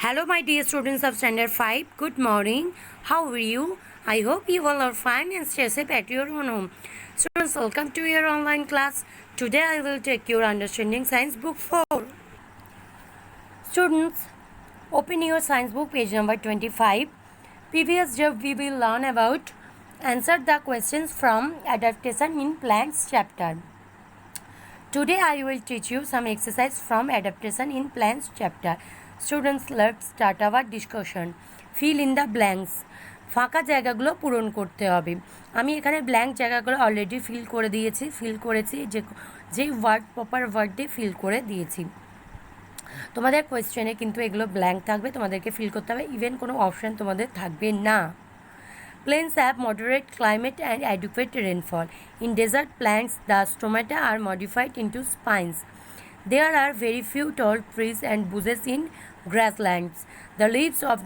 Hello, my dear students of Standard 5. Good morning. How are you? I hope you all are fine and stay safe at your own home. Students, welcome to your online class. Today, I will take your Understanding Science Book 4. Students, open your science book, page number 25. Previous day, we will learn about answer the questions from Adaptation in Plants chapter. Today, I will teach you some exercise from Adaptation in Plants chapter. Students, let's start our discussion. Fill in the blanks. ফাঁকা জায়গাগুলো পূরণ করতে হবে। আমি এখানে blank জায়গাগুলো already fill করেছি যে ওয়ার্ড প্রপার ওয়ার্ড দিয়ে ফিল করে দিয়েছি। তোমাদের কোয়েশ্চেনে কিন্তু এগুলো ব্ল্যাঙ্ক থাকবে, তোমাদেরকে ফিল করতে হবে, ইভেন কোনো অপশান তোমাদের থাকবে না। Plains have moderate climate and adequate rainfall. In desert plants, the stomata are modified into spines. There are very few tall trees and bushes in grasslands. The leaves of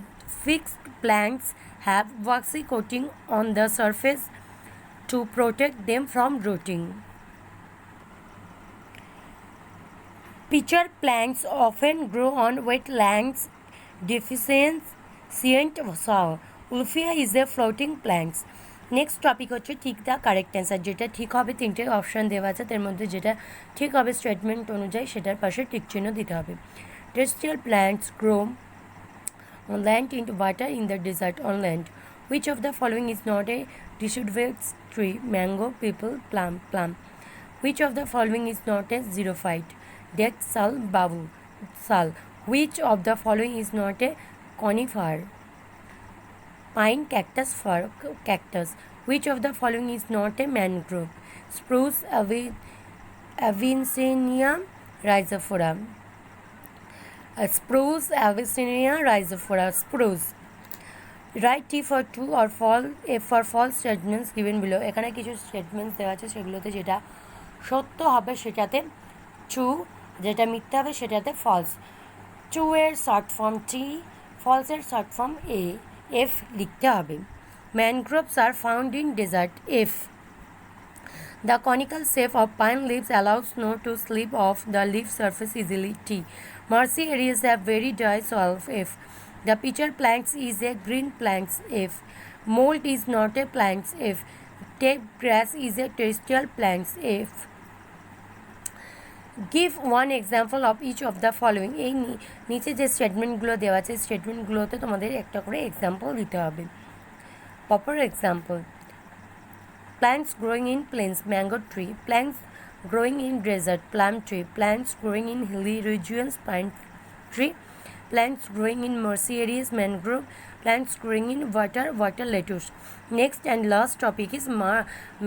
fixed plants have waxy coating on the surface to protect them from rotting. Pitcher plants often grow on wetlands deficient soil. Ulfia is a floating plant. Next topic হচ্ছে ঠিক the correct answer. যেটা ঠিক হবে, তিনটে option দেওয়া আছে, তার মধ্যে যেটা ঠিক হবে স্টেটমেন্ট অনুযায়ী সেটার পাশে টিক চিহ্ন দিতে হবে। Terrestrial plants grow on land, into water, in the desert, on land. Which of the following is not a deciduous tree? Mango, people, plum. Which of the following is not a xerophyte? Dek, sal, babu, sal. Which of the following is not a conifer? Pine, cactus, fir, cactus. Which of the following is not a mangrove? Spruce, Avicennia rhizophora. Spruce, Avicennia rhizophora. Spruce. Write T for true or false, F for false statements given below. এখানে কিছু statements দেওয়া আছে, সেগুলোতে যেটা সত্য হবে সেটাতে true, যেটা মিথ্যা হবে সেটাতে ফলস। ট্রু এর শর্ট ফর্ম টি, ফলসের শর্ট ফর্ম এ, এফ লিখতে হবে। Mangroves are found in desert, F. The conical shape of pine leaves allows snow to slip off the leaf surface easily, T. Marshy areas have very dry soil, F. The pitcher plant is a green plant, F. Mold is not a plant, F. Tape grass is a terrestrial plant, F. Give one example of each of the following. এই নিচে যে স্টেটমেন্টগুলো দেওয়া আছে স্টেটমেন্টগুলোতে তোমাদের একটা করে example দিতে হবে। Proper example: plants growing in plains, mango tree. Plants growing in desert, plum tree. Plants growing in hilly regions, pine tree. Plants growing in marshy areas, mangrove. Plants growing in water lettuce. Next and last topic is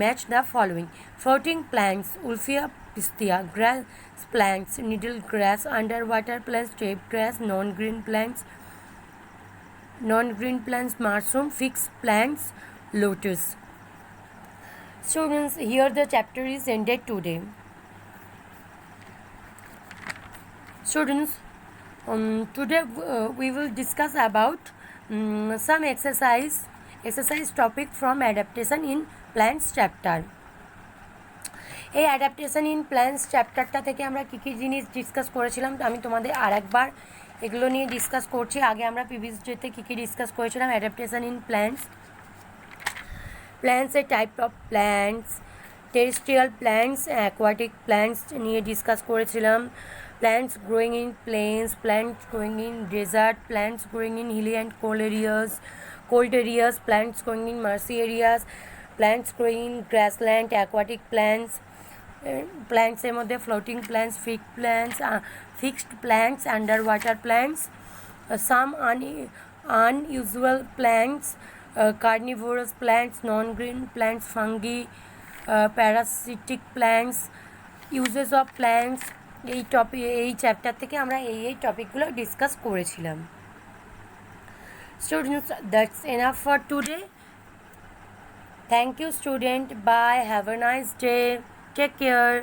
match the following. Floating plants, Ulfia pistia. Grass plants, needle grass. Underwater plants, tape grass. Non-green plants, mushroom. Fixed plants, lotus. Students, here the chapter is ended today. Students, today we will discuss about some exercise topic from adaptation in plants chapter. এই adaptation in plants চ্যাপ্টারটা থেকে আমরা কী কী জিনিস discuss করেছিলাম, আমি তোমাদের আরেকবার এগুলো নিয়ে ডিসকাস করছি। আগে আমরা প্রিভিয়াস ডেতে কী কী ডিসকাস করেছিলাম অ্যাডাপ্টেশন ইন প্ল্যান্টস। প্ল্যান্টস এর type of plants, terrestrial plants, aquatic plants নিয়ে ডিসকাস করেছিলাম। Plants growing in plains, plants growing in desert, plants growing in hilly and cold areas, plants growing in marshy areas, plants growing in grassland, aquatic plants, plants এর মধ্যে floating plants, fixed plants, underwater plants, some unusual plants, carnivorous plants, non-green plants, fungi, parasitic plants, uses of plants. এই chapter থেকে আমরা এই টপিকগুলো discuss করেছিলাম। Students, that's enough for today. Thank you, student. Bye. Have a nice day. Take care.